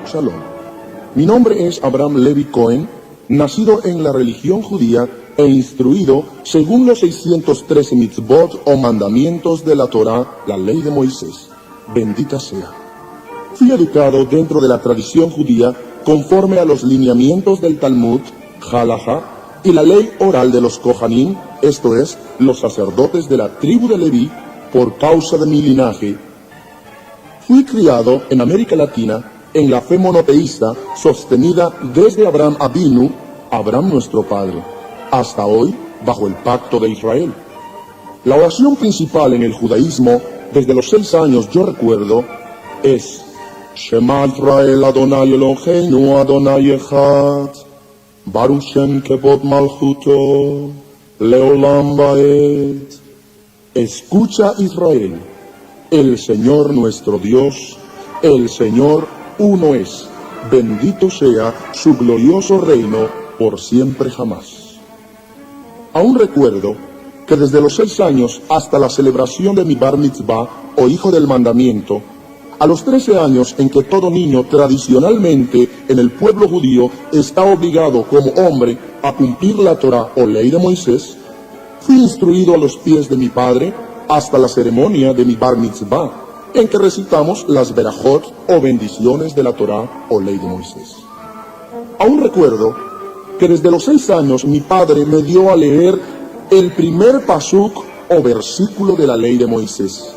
Shalom. Mi nombre es Abraham Levi Cohen, nacido en la religión judía e instruido según los 613 mitzvot o mandamientos de la Torá, la ley de Moisés. Bendita sea. Fui educado dentro de la tradición judía conforme a los lineamientos del Talmud, Halajá, y la ley oral de los Kohanim, esto es, los sacerdotes de la tribu de Leví, por causa de mi linaje. Fui criado en América Latina en la fe monoteísta sostenida desde Abraham Avinu, Abraham nuestro padre, hasta hoy bajo el pacto de Israel. La oración principal en el judaísmo, desde los 6 años yo recuerdo, es Shema Israel Adonai Eloheinu Adonai Echad, Baruch Shem Kevod Malchuto, Leolam Vaed. Escucha Israel, el Señor nuestro Dios, el Señor uno es, bendito sea su glorioso reino por siempre jamás. Aún recuerdo que desde los 6 años hasta la celebración de mi bar mitzvah o hijo del mandamiento, a los 13 años en que todo niño tradicionalmente en el pueblo judío está obligado como hombre a cumplir la Torá o ley de Moisés, fui instruido a los pies de mi padre hasta la ceremonia de mi bar mitzvah, en que recitamos las berajot o bendiciones de la Torá o ley de Moisés. Aún recuerdo que desde los 6 años mi padre me dio a leer el primer pasuk o versículo de la ley de Moisés.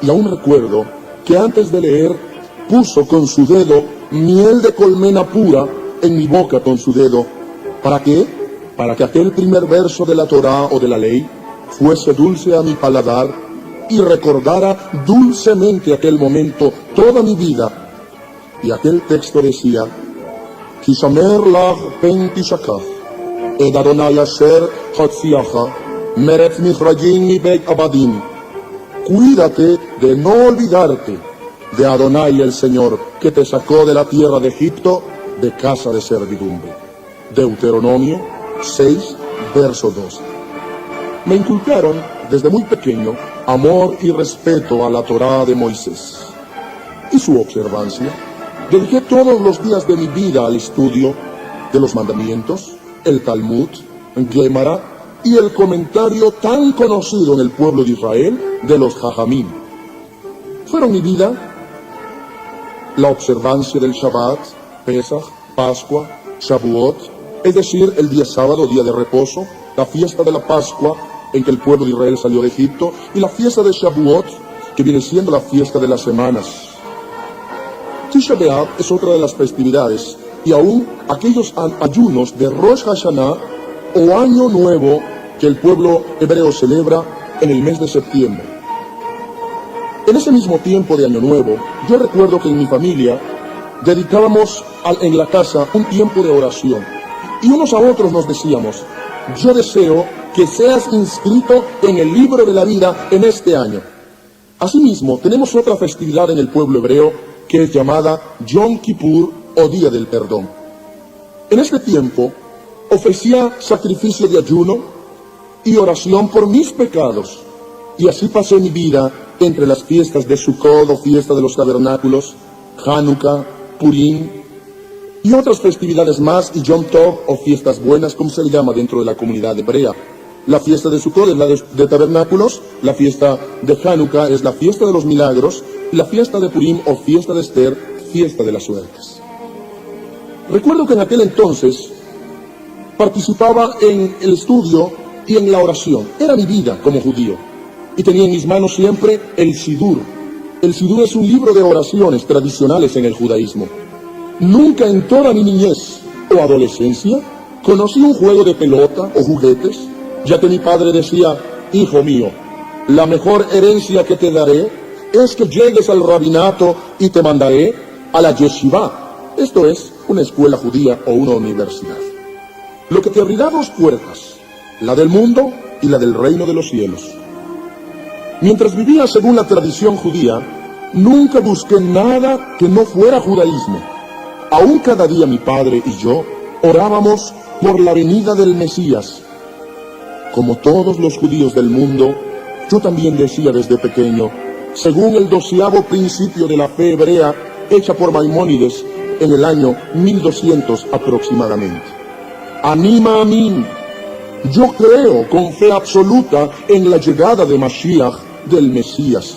Y aún recuerdo que antes de leer puso con su dedo miel de colmena pura en mi boca con su dedo. ¿Para qué? Para que aquel primer verso de la Torá o de la ley fuese dulce a mi paladar y recordara dulcemente aquel momento toda mi vida. Y aquel texto decía, Kishamer lach pen tishakach, ed Adonai asher chatziacha, meretz michrayim mi beit abadim. Cuídate de no olvidarte de Adonai el Señor, que te sacó de la tierra de Egipto, de casa de servidumbre. Deuteronomio 6, verso 12. Me inculcaron desde muy pequeño amor y respeto a la Torá de Moisés y su observancia. Dediqué todos los días de mi vida al estudio de los mandamientos, el Talmud, Gemara y el comentario tan conocido en el pueblo de Israel de los Jajamim. Fueron mi vida la observancia del Shabbat, Pesach, Pascua, Shavuot, es decir, el día sábado, día de reposo, la fiesta de la Pascua, en que el pueblo de Israel salió de Egipto, y la fiesta de Shavuot, que viene siendo la fiesta de las semanas. Tisha B'Av es otra de las festividades, y aún aquellos ayunos de Rosh Hashanah o Año Nuevo que el pueblo hebreo celebra en el mes de septiembre. En ese mismo tiempo de Año Nuevo, yo recuerdo que en mi familia dedicábamos en la casa un tiempo de oración, y unos a otros nos decíamos, yo deseo que seas inscrito en el libro de la vida en este año. Asimismo, tenemos otra festividad en el pueblo hebreo que es llamada Yom Kippur o Día del Perdón. En este tiempo, ofrecía sacrificio de ayuno y oración por mis pecados, y así pasé mi vida entre las fiestas de Sukkot o fiesta de los tabernáculos, Hanukkah, Purim, y otras festividades más, y Yom Tov, o fiestas buenas, como se le llama dentro de la comunidad hebrea. La fiesta de Sukkot es la de tabernáculos, la fiesta de Hanukkah es la fiesta de los milagros, y la fiesta de Purim, o fiesta de Esther, fiesta de las suertes. Recuerdo que en aquel entonces participaba en el estudio y en la oración. Era mi vida como judío, y tenía en mis manos siempre el Sidur. El Sidur es un libro de oraciones tradicionales en el judaísmo. Nunca en toda mi niñez o adolescencia conocí un juego de pelota o juguetes, ya que mi padre decía, hijo mío, la mejor herencia que te daré es que llegues al rabinato y te mandaré a la yeshiva, esto es, una escuela judía o una universidad. Lo que te abrirá 2 puertas, la del mundo y la del reino de los cielos. Mientras vivía según la tradición judía, nunca busqué nada que no fuera judaísmo. Aún cada día mi padre y yo orábamos por la venida del Mesías. Como todos los judíos del mundo, yo también decía desde pequeño, según el 12º principio de la fe hebrea, hecha por Maimónides en el año 1200 aproximadamente. Anima a mí. Yo creo con fe absoluta en la llegada de Mashiach, del Mesías.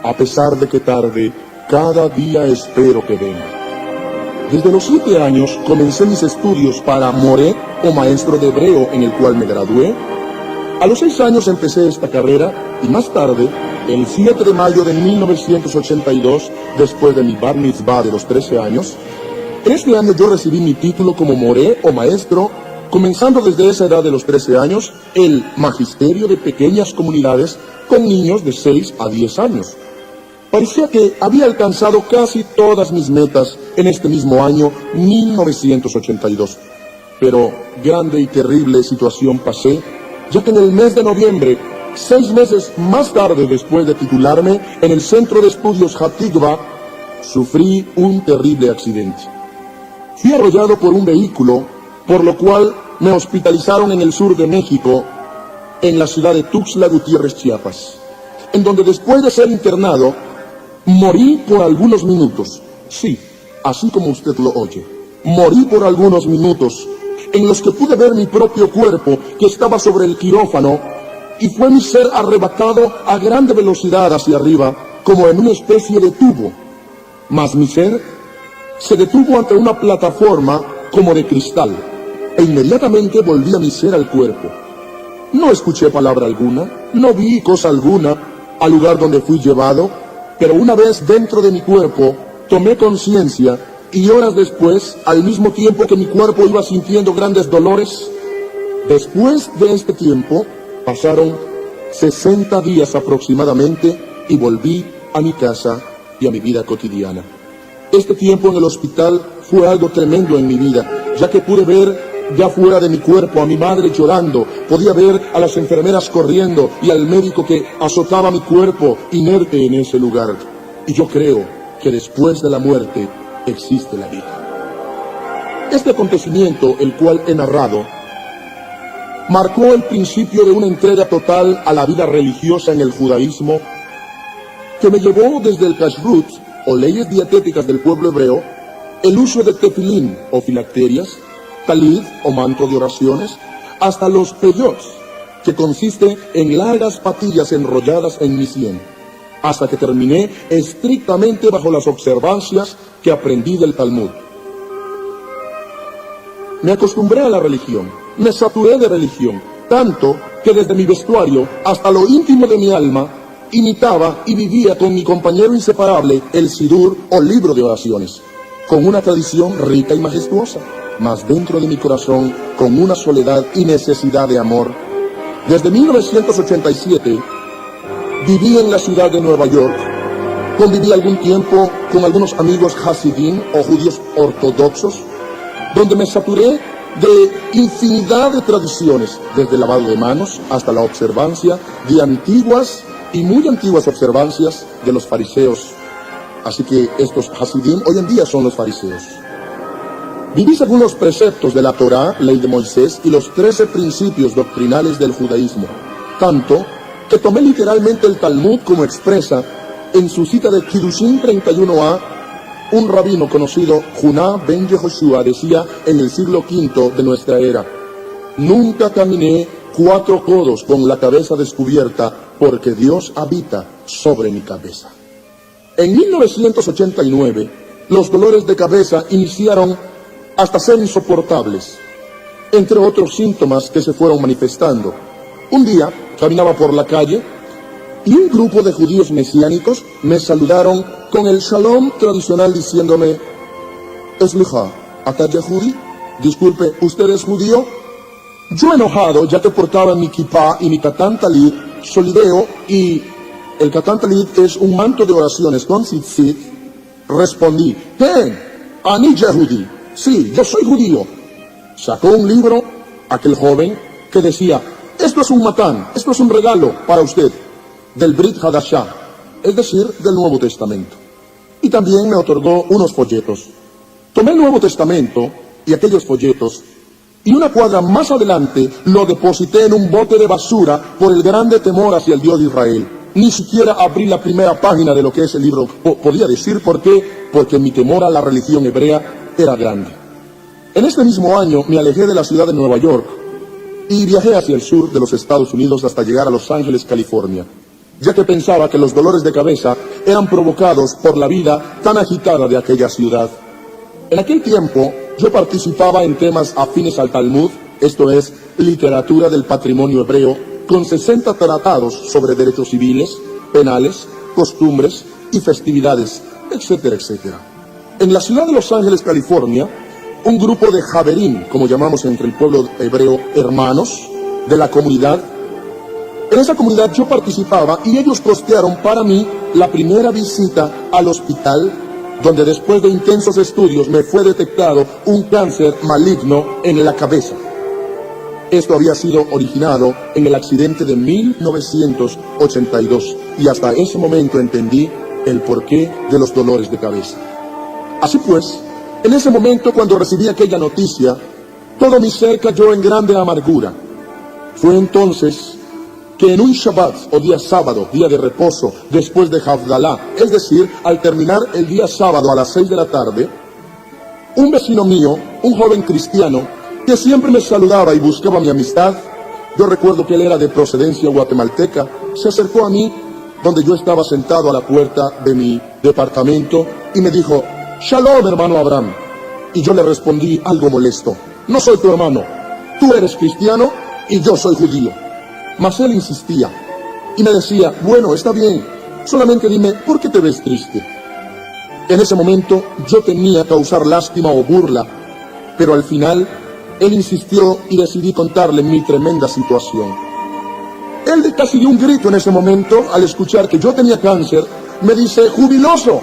A pesar de que tarde, cada día espero que venga. Desde los 7 años comencé mis estudios para moré o maestro de hebreo, en el cual me gradué. A los 6 años empecé esta carrera y más tarde, el 7 de mayo de 1982, después de mi bar mitzvah de los 13 años, este año yo recibí mi título como moré o maestro, comenzando desde esa edad de los 13 años, el magisterio de pequeñas comunidades con niños de 6 a 10 años. Parecía que había alcanzado casi todas mis metas en este mismo año 1982. Pero grande y terrible situación pasé, ya que en el mes de noviembre, 6 meses más tarde después de titularme en el Centro de Estudios Hatikva, sufrí un terrible accidente. Fui arrollado por un vehículo, por lo cual me hospitalizaron en el sur de México, en la ciudad de Tuxtla Gutiérrez, Chiapas, en donde después de ser internado, morí por algunos minutos. Sí, así como usted lo oye. Morí por algunos minutos, en los que pude ver mi propio cuerpo que estaba sobre el quirófano, y fue mi ser arrebatado a grande velocidad hacia arriba, como en una especie de tubo. Mas mi ser se detuvo ante una plataforma como de cristal, e inmediatamente volví a mi ser al cuerpo. No escuché palabra alguna, no vi cosa alguna al lugar donde fui llevado, pero una vez dentro de mi cuerpo, tomé conciencia, y horas después, al mismo tiempo que mi cuerpo iba sintiendo grandes dolores, después de este tiempo, pasaron 60 días aproximadamente, y volví a mi casa y a mi vida cotidiana. Este tiempo en el hospital fue algo tremendo en mi vida, ya que pude ver ya fuera de mi cuerpo a mi madre llorando, podía ver a las enfermeras corriendo y al médico que azotaba mi cuerpo inerte en ese lugar. Y yo creo que después de la muerte existe la vida. Este acontecimiento, el cual he narrado, marcó el principio de una entrega total a la vida religiosa en el judaísmo, que me llevó desde el kashrut, o leyes dietéticas del pueblo hebreo, el uso de tefilín o filacterias, talid o manto de oraciones, hasta los peyot, que consiste en largas patillas enrolladas en mi sien, hasta que terminé estrictamente bajo las observancias que aprendí del Talmud. Me acostumbré a la religión, me saturé de religión, tanto que desde mi vestuario hasta lo íntimo de mi alma, imitaba y vivía con mi compañero inseparable el Sidur o libro de oraciones, con una tradición rica y majestuosa, mas dentro de mi corazón con una soledad y necesidad de amor. Desde 1987 viví en la ciudad de Nueva York, conviví algún tiempo con algunos amigos hasidim o judíos ortodoxos, donde me saturé de infinidad de tradiciones, desde el lavado de manos hasta la observancia de antiguas y muy antiguas observancias de los fariseos. Así que estos hasidim hoy en día son los fariseos. Viví según los preceptos de la Torá, ley de Moisés, y los 13 principios doctrinales del judaísmo, tanto que tomé literalmente el Talmud como expresa en su cita de Kiddushin 31a. Un rabino conocido, Juná ben Yehoshua, decía en el siglo V de nuestra era: nunca caminé 4 codos con la cabeza descubierta, porque Dios habita sobre mi cabeza. En 1989, los dolores de cabeza iniciaron hasta ser insoportables, entre otros síntomas que se fueron manifestando. Un día caminaba por la calle y un grupo de judíos mesiánicos me saludaron con el shalom tradicional diciéndome: Eslicha, ¿ata yehudi? Disculpe, ¿usted es judío? Yo, enojado, ya que portaba mi kippah y mi katán talit, solideo, y el katán talit es un manto de oraciones con tzitzit, respondí: Ani yehudi. Sí, yo soy judío. Sacó un libro aquel joven que decía: esto es un matán, esto es un regalo para usted, del Brit Hadashah, es decir, del Nuevo Testamento. Y también me otorgó unos folletos. Tomé el Nuevo Testamento y aquellos folletos, y una cuadra más adelante lo deposité en un bote de basura por el grande temor hacia el Dios de Israel. Ni siquiera abrí la primera página de lo que ese libro podía decir. ¿Por qué? Porque mi temor a la religión hebrea era grande. En este mismo año me alejé de la ciudad de Nueva York y viajé hacia el sur de los Estados Unidos hasta llegar a Los Ángeles, California, ya que pensaba que los dolores de cabeza eran provocados por la vida tan agitada de aquella ciudad. En aquel tiempo yo participaba en temas afines al Talmud, esto es, literatura del patrimonio hebreo, con 60 tratados sobre derechos civiles, penales, costumbres y festividades, etcétera, etcétera. En la ciudad de Los Ángeles, California, un grupo de Javerín, como llamamos entre el pueblo hebreo, hermanos de la comunidad. En esa comunidad yo participaba y ellos costearon para mí la primera visita al hospital, donde después de intensos estudios me fue detectado un cáncer maligno en la cabeza. Esto había sido originado en el accidente de 1982 y hasta ese momento entendí el porqué de los dolores de cabeza. Así pues, en ese momento, cuando recibí aquella noticia, todo mi ser cayó en grande amargura. Fue entonces que en un Shabbat, o día sábado, día de reposo, después de Havdalah, es decir, al terminar el día sábado a las 6 de la tarde, un vecino mío, un joven cristiano, que siempre me saludaba y buscaba mi amistad, yo recuerdo que él era de procedencia guatemalteca, se acercó a mí, donde yo estaba sentado a la puerta de mi departamento, y me dijo: Shalom, hermano Abraham. Y yo le respondí algo molesto: no soy tu hermano, tú eres cristiano y yo soy judío. Mas él insistía y me decía: bueno, está bien, solamente dime, ¿por qué te ves triste? En ese momento yo temía causar lástima o burla, pero al final él insistió y decidí contarle mi tremenda situación. Él casi dio un grito en ese momento al escuchar que yo tenía cáncer. Me dice: jubiloso.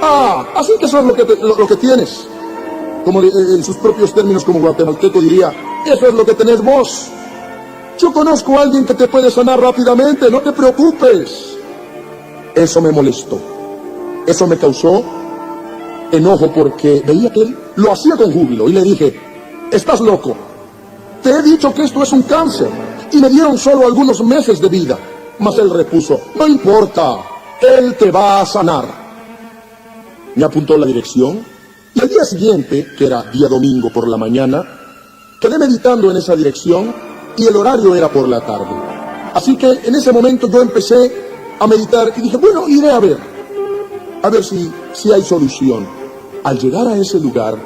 Ah, así que eso es lo que tienes. Como en sus propios términos, como guatemalteco diría: eso es lo que tenés vos. Yo conozco a alguien que te puede sanar rápidamente, no te preocupes. Eso me molestó. Eso me causó enojo porque veía que él lo hacía con júbilo. Y le dije: estás loco. Te he dicho que esto es un cáncer y me dieron solo algunos meses de vida. Mas él repuso: no importa, él te va a sanar. Me apuntó la dirección y al día siguiente, que era día domingo por la mañana, quedé meditando en esa dirección y el horario era por la tarde. Así que en ese momento yo empecé a meditar y dije: bueno, iré a ver si hay solución. Al llegar a ese lugar,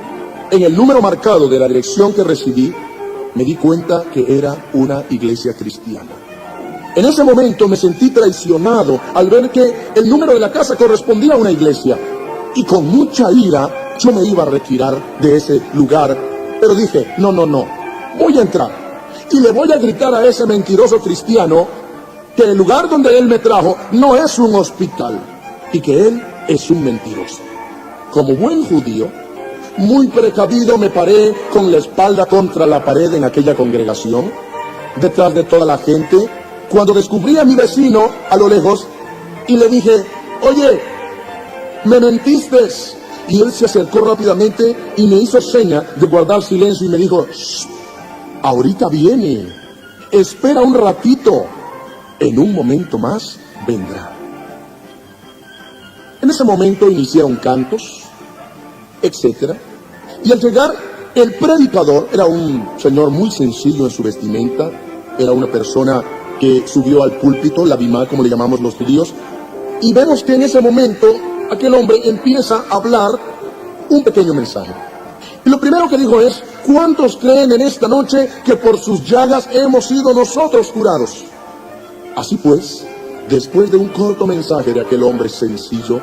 en el número marcado de la dirección que recibí, me di cuenta que era una iglesia cristiana. En ese momento me sentí traicionado al ver que el número de la casa correspondía a una iglesia. Y con mucha ira yo me iba a retirar de ese lugar, pero dije: no, voy a entrar y le voy a gritar a ese mentiroso cristiano que el lugar donde él me trajo no es un hospital y que él es un mentiroso. Como buen judío, muy precavido, me paré con la espalda contra la pared en aquella congregación, detrás de toda la gente, cuando descubrí a mi vecino a lo lejos y le dije: oye, me mentiste. Y él se acercó rápidamente y me hizo seña de guardar silencio y me dijo: shh, ahorita viene, espera un ratito, en un momento más vendrá. En ese momento iniciaron cantos, etcétera, y al llegar el predicador era un señor muy sencillo en su vestimenta, era una persona que subió al púlpito, la bimá, como le llamamos los judíos, y vemos que en ese momento aquel hombre empieza a hablar un pequeño mensaje. Y lo primero que dijo es: ¿cuántos creen en esta noche que por sus llagas hemos sido nosotros curados? Así pues, después de un corto mensaje de aquel hombre sencillo,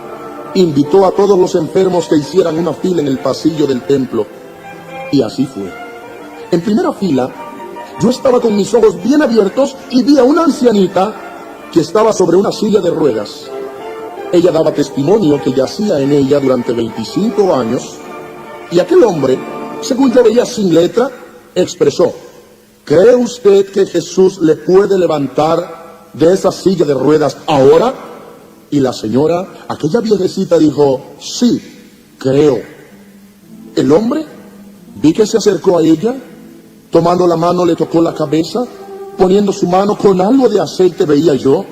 invitó a todos los enfermos que hicieran una fila en el pasillo del templo. Y así fue. En primera fila, yo estaba con mis ojos bien abiertos y vi a una ancianita que estaba sobre una silla de ruedas. Ella daba testimonio que yacía en ella durante 25 años, y aquel hombre, según yo veía sin letra, expresó: ¿cree usted que Jesús le puede levantar de esa silla de ruedas ahora? Y la señora, aquella viejecita, dijo: sí, creo. El hombre, vi que se acercó a ella, tomando la mano le tocó la cabeza, poniendo su mano con algo de aceite, veía yo,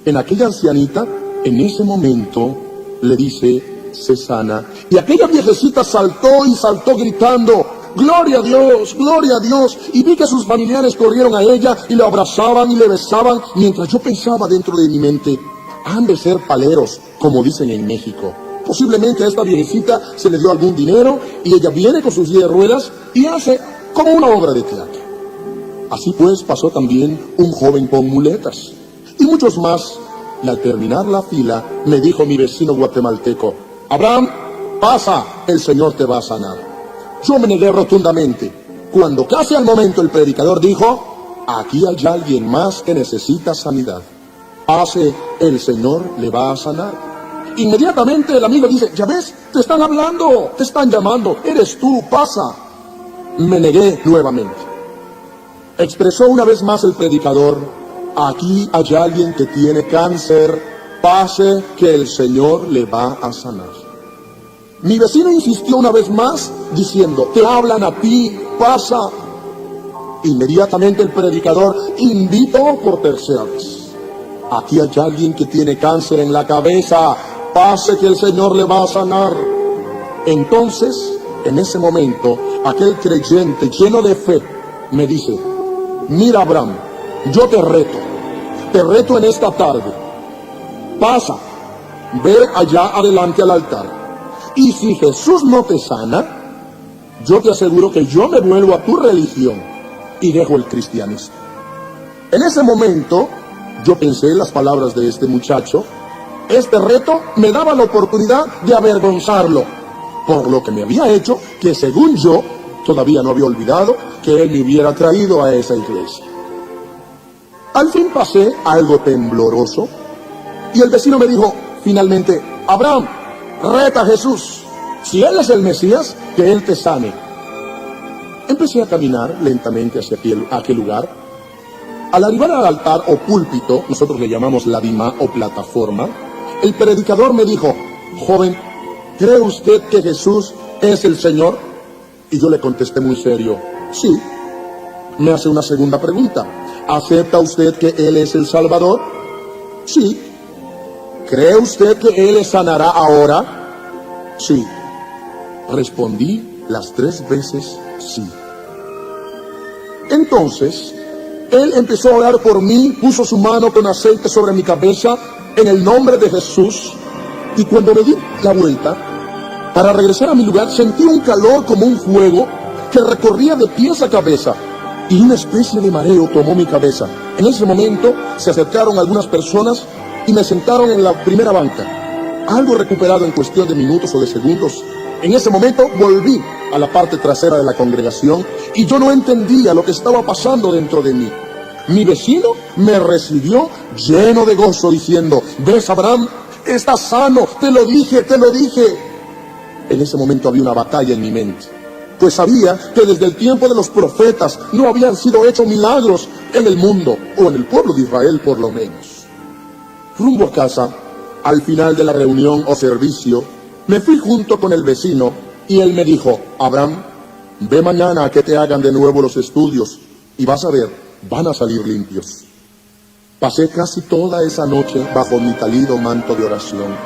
en aquella ancianita, en ese momento, le dice, se sana. Y aquella viejecita saltó y saltó gritando, ¡gloria a Dios! Y vi que sus familiares corrieron a ella y le abrazaban y le besaban, mientras yo pensaba dentro de mi mente, han de ser paleros, como dicen en México. Posiblemente a esta viejecita se le dio algún dinero y ella viene con sus 10 ruedas y hace como una obra de teatro. Así pues pasó también un joven con muletas y muchos más. Y al terminar la fila me dijo mi vecino guatemalteco, Abraham, pasa, el Señor te va a sanar. Yo me negué rotundamente. Cuando casi al momento el predicador dijo, aquí hay alguien más que necesita sanidad. Pase, el Señor le va a sanar. Inmediatamente el amigo dice, ya ves, te están hablando, te están llamando, eres tú, pasa. Me negué nuevamente. Expresó una vez más el predicador, aquí hay alguien que tiene cáncer, pase que el Señor le va a sanar. Mi vecino insistió una vez más diciendo, te hablan a ti, pasa. Inmediatamente el predicador invitó por tercera vez, aquí hay alguien que tiene cáncer en la cabeza, pase que el Señor le va a sanar. Entonces, en ese momento, aquel creyente lleno de fe me dice, mira Abraham, yo te reto en esta tarde, pasa, ve allá adelante al altar, y si Jesús no te sana, yo te aseguro que yo me vuelvo a tu religión y dejo el cristianismo. En ese momento, yo pensé en las palabras de este muchacho. Este reto me daba la oportunidad de avergonzarlo por lo que me había hecho, que según yo, todavía no había olvidado que él me hubiera traído a esa iglesia. Al fin pasé algo tembloroso y el vecino me dijo finalmente, Abraham, reta a Jesús, si él es el Mesías, que él te sane. Empecé a caminar lentamente hacia aquel lugar. Al arribar al altar o púlpito, nosotros le llamamos la dima o plataforma, el predicador me dijo, joven, ¿cree usted que Jesús es el Señor? Y yo le contesté muy serio, sí. Me hace una segunda pregunta, ¿acepta usted que Él es el Salvador? Sí. ¿Cree usted que Él le sanará ahora? Sí. Respondí las 3 veces sí. Entonces, él empezó a orar por mí, puso su mano con aceite sobre mi cabeza, en el nombre de Jesús, y cuando me di la vuelta, para regresar a mi lugar, sentí un calor como un fuego, que recorría de pies a cabeza, y una especie de mareo tomó mi cabeza. En ese momento, se acercaron algunas personas, y me sentaron en la primera banca, algo recuperado en cuestión de minutos o de segundos. En ese momento, volví a la parte trasera de la congregación, y yo no entendía lo que estaba pasando dentro de mí. Mi vecino me recibió lleno de gozo diciendo, ¿ves Abraham? Estás sano, te lo dije. En ese momento había una batalla en mi mente, pues sabía que desde el tiempo de los profetas no habían sido hechos milagros en el mundo, o en el pueblo de Israel por lo menos. Rumbo a casa, al final de la reunión o servicio, me fui junto con el vecino y él me dijo, Abraham, ve mañana a que te hagan de nuevo los estudios y vas a ver, van a salir limpios. Pasé casi toda esa noche bajo mi talido manto de oración.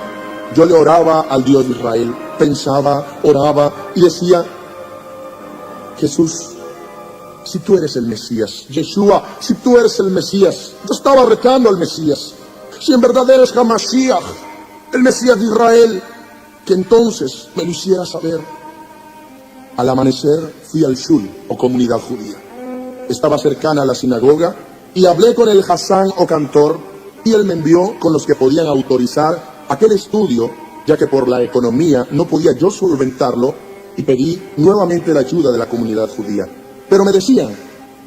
Yo le oraba al Dios de Israel, pensaba, oraba y decía, Jesús, si tú eres el Mesías, Yeshua, si tú eres el Mesías, yo estaba retando al Mesías, si en verdad eres Hamashiach, el Mesías de Israel, que entonces me lo hiciera saber. Al amanecer fui al shul o comunidad judía. Estaba cercana a la sinagoga y hablé con el Hassán o cantor y él me envió con los que podían autorizar aquel estudio, ya que por la economía no podía yo solventarlo, y pedí nuevamente la ayuda de la comunidad judía. Pero me decían,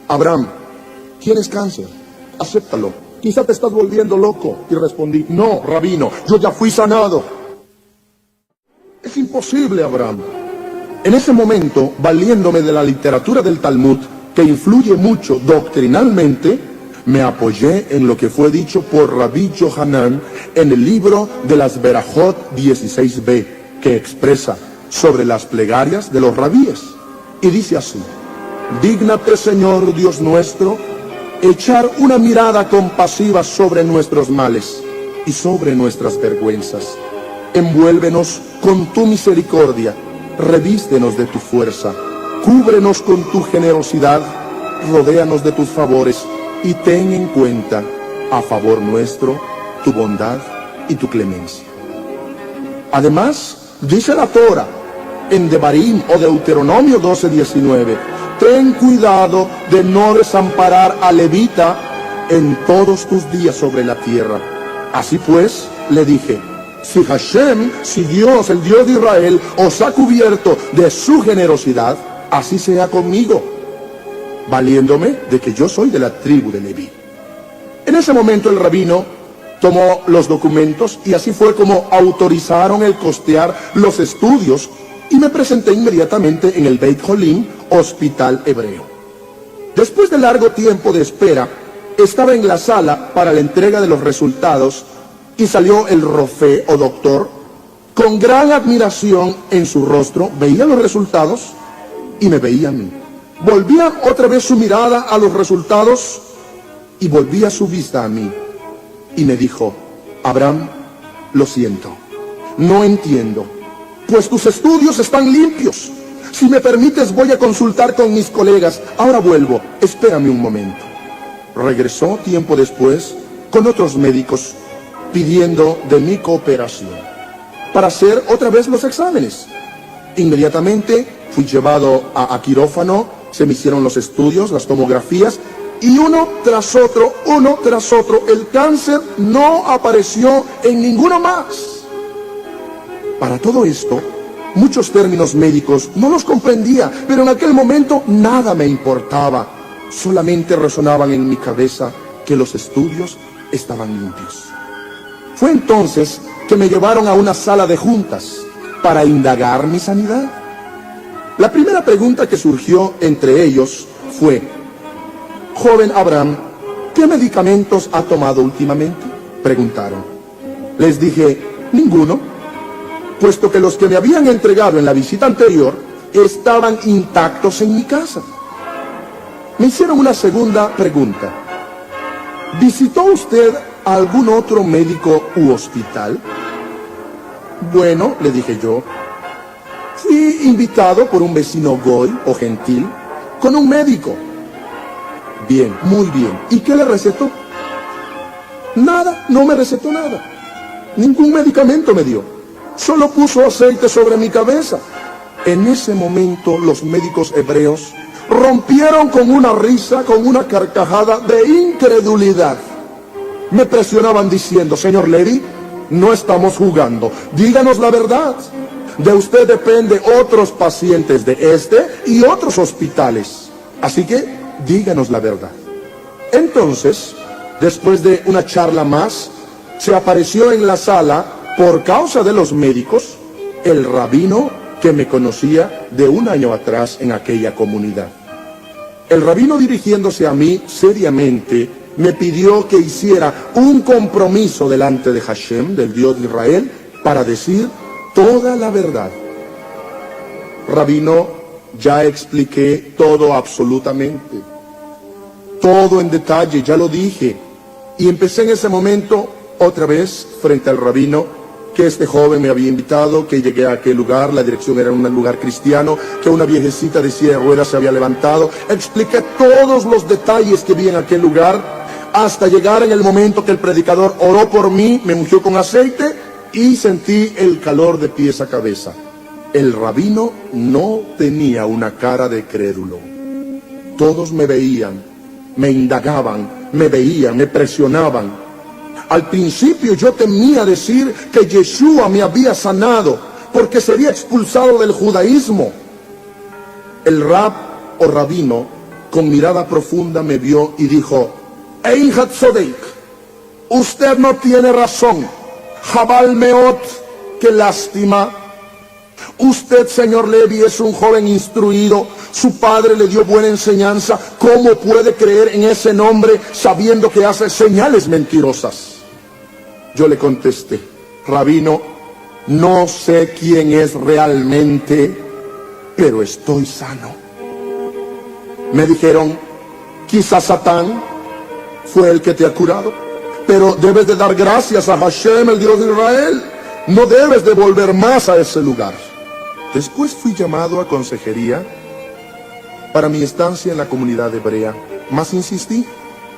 Abraham, tienes cáncer, acéptalo, quizá te estás volviendo loco. Y respondí, no, rabino, yo ya fui sanado. Es imposible, Abraham. En ese momento, valiéndome de la literatura del Talmud, que influye mucho doctrinalmente, me apoyé en lo que fue dicho por Rabí Yohanan en el libro de las Berajot 16b, que expresa sobre las plegarias de los rabíes. Y dice así, dígnate, Señor Dios nuestro, echar una mirada compasiva sobre nuestros males y sobre nuestras vergüenzas. Envuélvenos con tu misericordia, revístenos de tu fuerza, cúbrenos con tu generosidad, rodéanos de tus favores y ten en cuenta a favor nuestro tu bondad y tu clemencia. Además, dice la Torah en Devarim o Deuteronomio 12:19, ten cuidado de no desamparar a levita en todos tus días sobre la tierra. Así pues, le dije, si Hashem, si Dios, el Dios de Israel, os ha cubierto de su generosidad, así sea conmigo, valiéndome de que yo soy de la tribu de Leví. En ese momento el rabino tomó los documentos y así fue como autorizaron el costear los estudios y me presenté inmediatamente en el Beit Holim, hospital hebreo. Después de largo tiempo de espera, estaba en la sala para la entrega de los resultados y salió el rofé o doctor con gran admiración en su rostro, veía los resultados y me veía a mí. Volvía otra vez su mirada a los resultados y volvía su vista a mí y me dijo, Abraham, lo siento, no entiendo, pues tus estudios están limpios. Si me permites voy a consultar con mis colegas, ahora vuelvo, espérame un momento. Regresó tiempo después con otros médicos pidiendo de mi cooperación para hacer otra vez los exámenes. Inmediatamente fui llevado a quirófano, se me hicieron los estudios, las tomografías, y uno tras otro, el cáncer no apareció en ninguno más. Para todo esto, muchos términos médicos no los comprendía, pero en aquel momento nada me importaba. Solamente resonaban en mi cabeza que los estudios estaban limpios. Fue entonces que me llevaron a una sala de juntas para indagar mi sanidad. La primera pregunta que surgió entre ellos fue, joven Abraham, ¿qué medicamentos ha tomado últimamente? Preguntaron. Les dije, ninguno, puesto que los que me habían entregado en la visita anterior estaban intactos en mi casa. Me hicieron una segunda pregunta. ¿Visitó usted a algún otro médico u hospital? Bueno, le dije yo, fui invitado por un vecino goy o gentil con un médico. Bien, muy bien. ¿Y qué le recetó? Nada, no me recetó nada. Ningún medicamento me dio. Solo puso aceite sobre mi cabeza. En ese momento los médicos hebreos rompieron con una risa, con una carcajada de incredulidad. Me presionaban diciendo, señor Levi, no estamos jugando, díganos la verdad. De usted depende otros pacientes de este y otros hospitales. Así que díganos la verdad. Entonces, después de una charla más, se apareció en la sala, por causa de los médicos, el rabino que me conocía de un año atrás en aquella comunidad. El rabino, dirigiéndose a mí seriamente, me pidió que hiciera un compromiso delante de Hashem, del Dios de Israel, para decir toda la verdad. Rabino, ya expliqué todo absolutamente, todo en detalle, ya lo dije, y empecé en ese momento otra vez frente al rabino, que este joven me había invitado, que llegué a aquel lugar, la dirección era un lugar cristiano, que una viejecita de silla de ruedas se había levantado. Expliqué todos los detalles que vi en aquel lugar, hasta llegar en el momento que el predicador oró por mí, me ungió con aceite y sentí el calor de pies a cabeza. El rabino no tenía una cara de crédulo. Todos me veían, me indagaban, me veían, me presionaban. Al principio yo temía decir que Yeshua me había sanado, porque sería expulsado del judaísmo. El rab o rabino, con mirada profunda, me vio y dijo, Ein Hatzodeik, usted no tiene razón. Jabal Meot, qué lástima. Usted, señor Levi, es un joven instruido, su padre le dio buena enseñanza. ¿Cómo puede creer en ese nombre sabiendo que hace señales mentirosas? Yo le contesté, rabino, no sé quién es realmente, pero estoy sano. Me dijeron, quizás Satán, fue el que te ha curado. Pero debes de dar gracias a Hashem, el Dios de Israel. No debes de volver más a ese lugar. Después fui llamado a consejería para mi estancia en la comunidad hebrea, mas insistí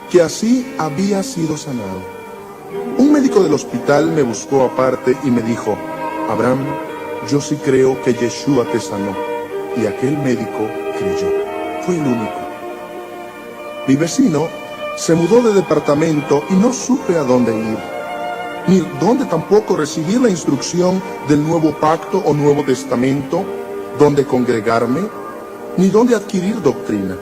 que así había sido sanado. Un médico del hospital me buscó aparte y me dijo: Abraham, yo sí creo que Yeshua te sanó. Y aquel médico creyó. Fue el único. Mi vecino se mudó de departamento y no supe a dónde ir, ni dónde tampoco recibir la instrucción del nuevo pacto o nuevo testamento, dónde congregarme, ni dónde adquirir doctrina.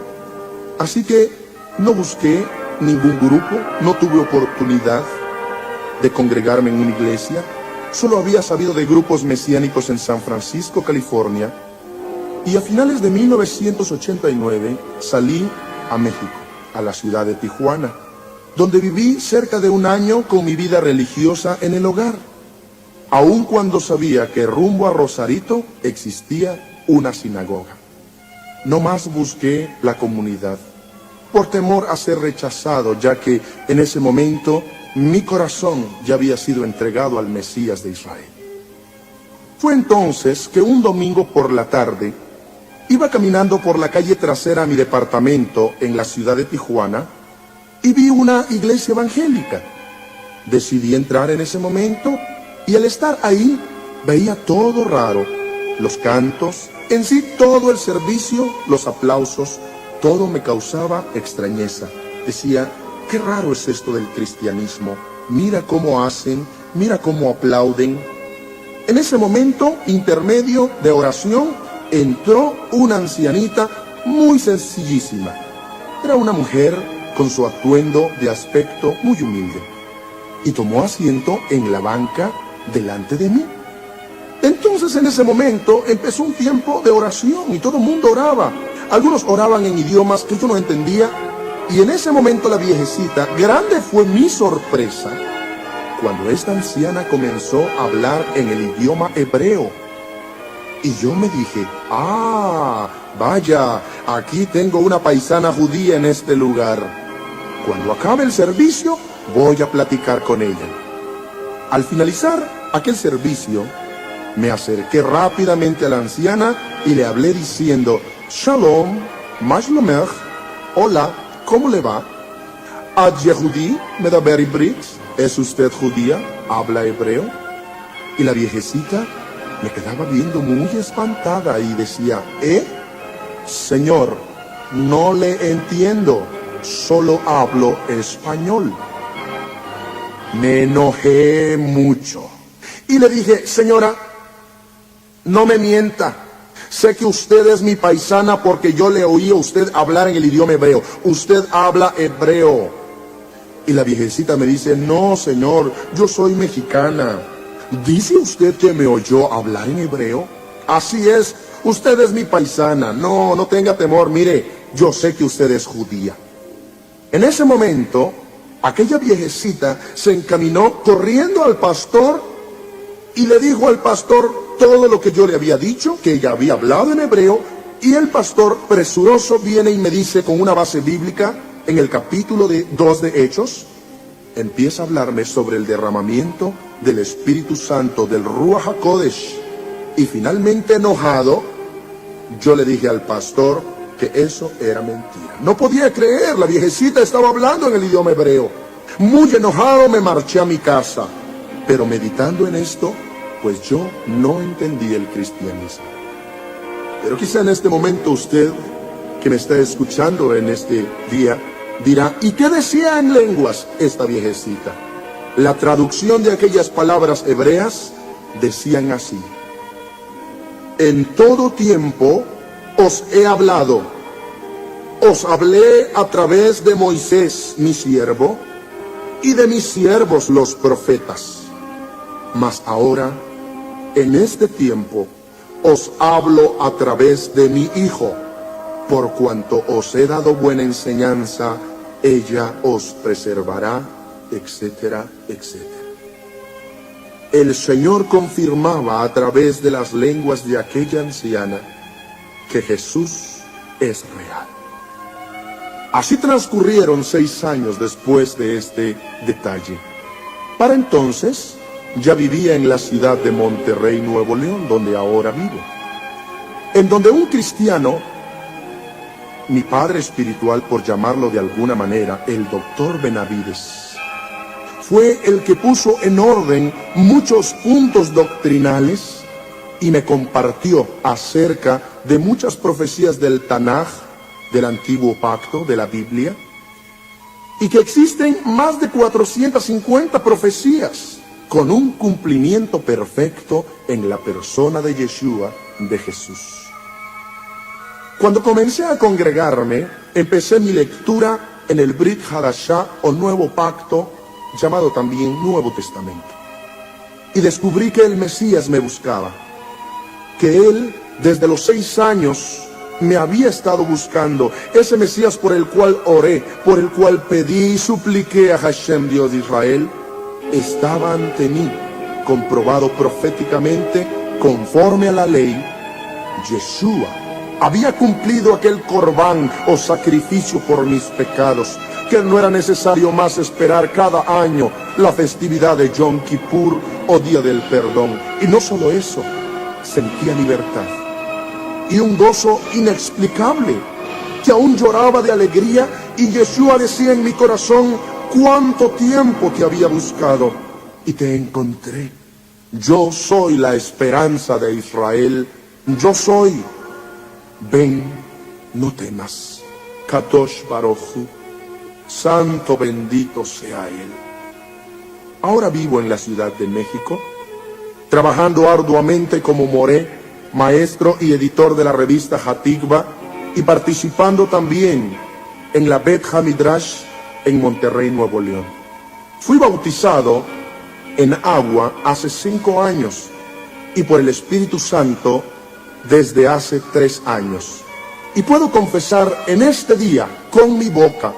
Así que no busqué ningún grupo, no tuve oportunidad de congregarme en una iglesia. Solo había sabido de grupos mesiánicos en San Francisco, California, y a finales de 1989 salí a México, a la ciudad de Tijuana, donde viví cerca de un año con mi vida religiosa en el hogar, aun cuando sabía que rumbo a Rosarito existía una sinagoga. No más busqué la comunidad, por temor a ser rechazado, ya que en ese momento mi corazón ya había sido entregado al Mesías de Israel. Fue entonces que un domingo por la tarde iba caminando por la calle trasera a mi departamento en la ciudad de Tijuana y vi una iglesia evangélica. Decidí entrar en ese momento y al estar ahí veía todo raro: los cantos, en sí todo el servicio, los aplausos, todo me causaba extrañeza. Decía: qué raro es esto del cristianismo, mira cómo hacen, mira cómo aplauden. En ese momento intermedio de oración entró una ancianita muy sencillísima. Era una mujer con su atuendo de aspecto muy humilde, y tomó asiento en la banca delante de mí. Entonces en ese momento empezó un tiempo de oración y todo el mundo oraba. Algunos oraban en idiomas que yo no entendía, y en ese momento la viejecita, grande fue mi sorpresa cuando esta anciana comenzó a hablar en el idioma hebreo. Y yo me dije: ah, vaya, aquí tengo una paisana judía en este lugar. Cuando acabe el servicio, voy a platicar con ella. Al finalizar aquel servicio, me acerqué rápidamente a la anciana y le hablé diciendo: Shalom, ma shlomech, hola, ¿cómo le va? Ad Yehudi medaber ibrit, ¿es usted judía? ¿Habla hebreo? Y la viejecita me quedaba viendo muy espantada y decía: Señor, no le entiendo, solo hablo español. Me enojé mucho y le dije: señora, no me mienta, sé que usted es mi paisana porque yo le oí a usted hablar en el idioma hebreo, usted habla hebreo. Y la viejecita me dice: no, señor, yo soy mexicana. ¿Dice usted que me oyó hablar en hebreo? Así es, usted es mi paisana. No, no tenga temor, mire, yo sé que usted es judía. En ese momento, aquella viejecita se encaminó corriendo al pastor y le dijo al pastor todo lo que yo le había dicho, que ella había hablado en hebreo, y el pastor presuroso viene y me dice con una base bíblica en el capítulo 2 de Hechos, empieza a hablarme sobre el derramamiento del Espíritu Santo, del Ruach HaKodesh. Y finalmente, enojado, yo le dije al pastor que eso era mentira. No podía creer, la viejecita estaba hablando en el idioma hebreo. Muy enojado me marché a mi casa, pero meditando en esto, pues yo no entendí el cristianismo. Pero quizá en este momento usted, que me está escuchando en este día, dirá: ¿y qué decía en lenguas esta viejecita? La traducción de aquellas palabras hebreas decían así: en todo tiempo os he hablado, os hablé a través de Moisés, mi siervo, y de mis siervos los profetas. Mas ahora, en este tiempo, os hablo a través de mi Hijo, por cuanto os he dado buena enseñanza, ella os preservará, etcétera, etcétera. El Señor confirmaba a través de las lenguas de aquella anciana que Jesús es real. Así transcurrieron 6 años después de este detalle. Para entonces, ya vivía en la ciudad de Monterrey, Nuevo León, donde ahora vivo. En donde un cristiano, mi padre espiritual, por llamarlo de alguna manera, el doctor Benavides, fue el que puso en orden muchos puntos doctrinales y me compartió acerca de muchas profecías del Tanaj, del Antiguo Pacto, de la Biblia, y que existen más de 450 profecías con un cumplimiento perfecto en la persona de Yeshua, de Jesús. Cuando comencé a congregarme, empecé mi lectura en el Brit Hadashah o Nuevo Pacto, llamado también Nuevo Testamento. Y descubrí que el Mesías me buscaba, que Él desde los 6 años me había estado buscando, ese Mesías por el cual oré, por el cual pedí y supliqué a Hashem, Dios de Israel, estaba ante mí, comprobado proféticamente, conforme a la ley. Yeshua había cumplido aquel corbán o sacrificio por mis pecados, que no era necesario más esperar cada año la festividad de Yom Kippur o Día del Perdón. Y no solo eso, sentía libertad y un gozo inexplicable, que aún lloraba de alegría, y Yeshua decía en mi corazón: cuánto tiempo te había buscado y te encontré. Yo soy la esperanza de Israel, yo soy. Ven, no temas. Kadosh Baruj Hu, santo bendito sea Él. Ahora vivo en la Ciudad de México, trabajando arduamente como moré, maestro y editor de la revista Hatikva, y participando también en la Bet Hamidrash en Monterrey, Nuevo León. Fui bautizado en agua hace 5 años y por el Espíritu Santo desde hace 3 años. Y puedo confesar en este día con mi boca,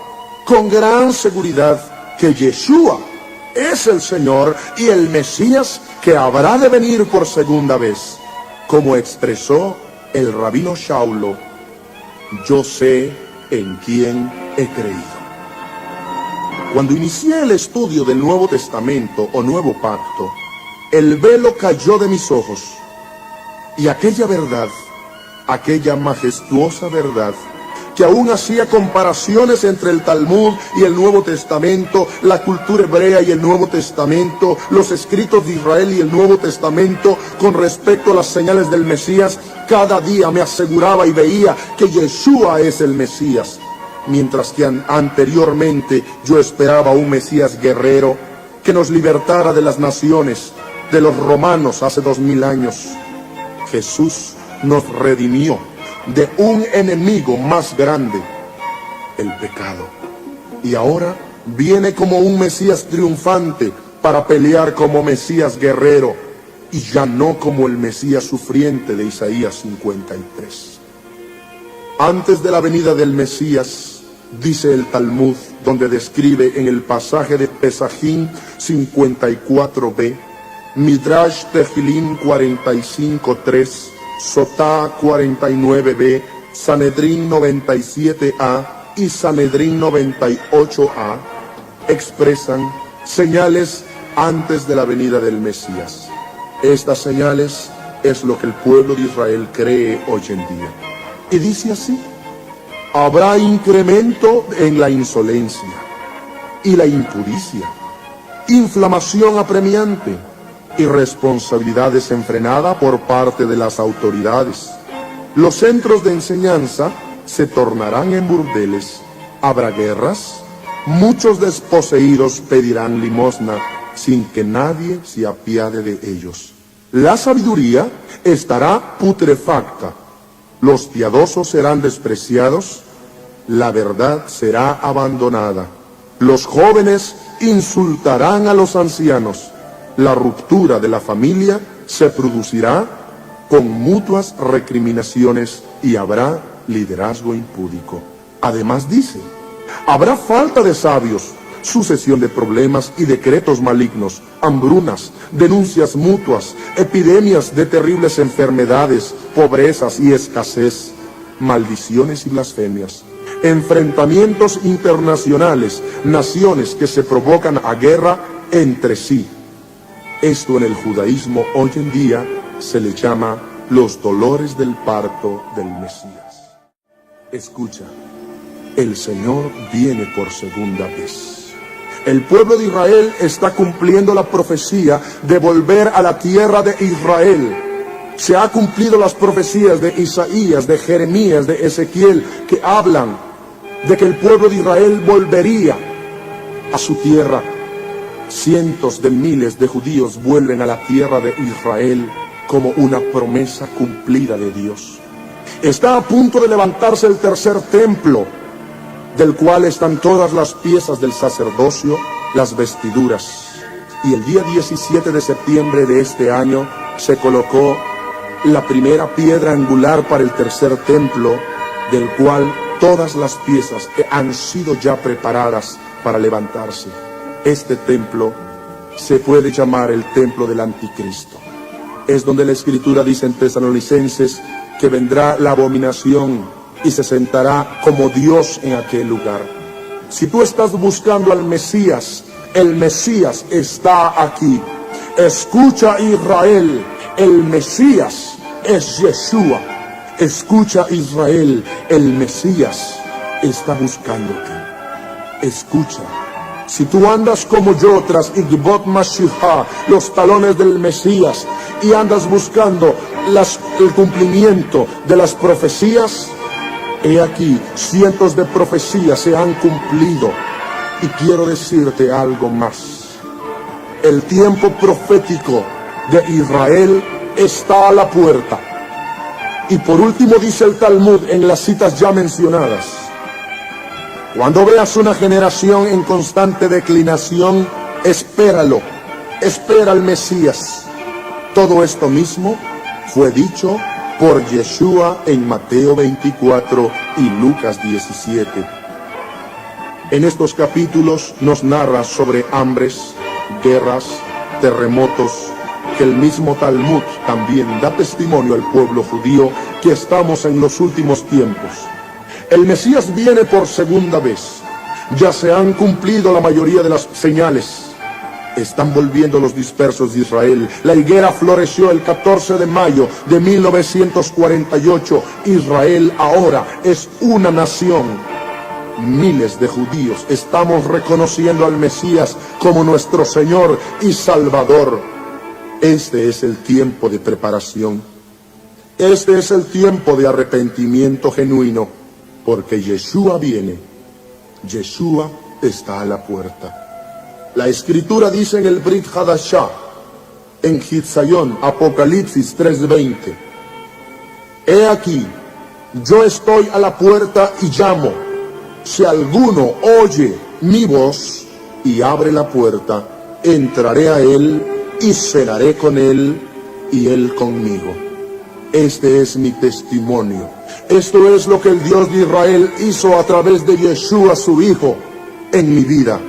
con gran seguridad, que Yeshua es el Señor y el Mesías que habrá de venir por segunda vez. Como expresó el rabino Shaulo: yo sé en quién he creído. Cuando inicié el estudio del Nuevo Testamento o Nuevo Pacto, el velo cayó de mis ojos, y aquella verdad, aquella majestuosa verdad, que aún hacía comparaciones entre el Talmud y el Nuevo Testamento, la cultura hebrea y el Nuevo Testamento, los escritos de Israel y el Nuevo Testamento, con respecto a las señales del Mesías, cada día me aseguraba y veía que Yeshua es el Mesías, mientras que anteriormente yo esperaba un Mesías guerrero que nos libertara de las naciones, de los romanos hace 2000 años. Jesús nos redimió de un enemigo más grande, el pecado. Y ahora viene como un Mesías triunfante para pelear como Mesías guerrero, y ya no como el Mesías sufriente de Isaías 53. Antes de la venida del Mesías, dice el Talmud, donde describe en el pasaje de Pesajim 54b, Midrash Tehilim 45.3, Sotá 49b, Sanedrín 97a y Sanedrín 98a, expresan señales antes de la venida del Mesías. Estas señales es lo que el pueblo de Israel cree hoy en día. Y dice así: habrá incremento en la insolencia y la impuricia, inflamación apremiante, irresponsabilidad desenfrenada por parte de las autoridades. Los centros de enseñanza se tornarán en burdeles, habrá guerras, muchos desposeídos pedirán limosna sin que nadie se apiade de ellos. La sabiduría estará putrefacta, los piadosos serán despreciados, la verdad será abandonada, los jóvenes insultarán a los ancianos, la ruptura de la familia se producirá con mutuas recriminaciones y habrá liderazgo impúdico. Además dice, habrá falta de sabios, sucesión de problemas y decretos malignos, hambrunas, denuncias mutuas, epidemias de terribles enfermedades, pobrezas y escasez, maldiciones y blasfemias. enfrentamientos internacionales, naciones que se provocan a guerra entre sí. Esto en el judaísmo hoy en día se le llama los dolores del parto del Mesías. Escucha, el Señor viene por segunda vez. El pueblo de Israel está cumpliendo la profecía de volver a la tierra de Israel. Se ha cumplido las profecías de Isaías, de Jeremías, de Ezequiel, que hablan de que el pueblo de Israel volvería a su tierra. Cientos de miles de judíos vuelven a la tierra de Israel como una promesa cumplida de Dios. Está a punto de levantarse el tercer templo, del cual están todas las piezas del sacerdocio, las vestiduras. Y el día 17 de septiembre de este año se colocó la primera piedra angular para el tercer templo, del cual todas las piezas han sido ya preparadas para levantarse. Este templo se puede llamar el templo del anticristo. Es donde la Escritura dice en Tesalonicenses que vendrá la abominación y se sentará como Dios en aquel lugar. Si tú estás buscando al Mesías, el Mesías está aquí. Escucha, Israel, el Mesías es Yeshua. Escucha, Israel, el Mesías está buscándote. Escucha. Si tú andas como yo tras Igbot Mashiach, los talones del Mesías, y andas buscando el cumplimiento de las profecías, he aquí, cientos de profecías se han cumplido. Y quiero decirte algo más. El tiempo profético de Israel está a la puerta. Y por último dice el Talmud en las citas ya mencionadas: cuando veas una generación en constante declinación, espéralo, espera al Mesías. Todo esto mismo fue dicho por Yeshua en Mateo 24 y Lucas 17. En estos capítulos nos narra sobre hambres, guerras, terremotos, que el mismo Talmud también da testimonio al pueblo judío que estamos en los últimos tiempos. El Mesías viene por segunda vez. Ya se han cumplido la mayoría de las señales. Están volviendo los dispersos de Israel. La higuera floreció el 14 de mayo de 1948. Israel ahora es una nación. Miles de judíos estamos reconociendo al Mesías como nuestro Señor y Salvador. Este es el tiempo de preparación. Este es el tiempo de arrepentimiento genuino, porque Yeshua viene. Yeshua está a la puerta. La Escritura dice en el Brit Hadashah, en Hitzayon, Apocalipsis 3:20: he aquí, yo estoy a la puerta y llamo. Si alguno oye mi voz y abre la puerta, entraré a él y cenaré con él y él conmigo. Este es mi testimonio. Esto es lo que el Dios de Israel hizo a través de Yeshua, su Hijo, en mi vida.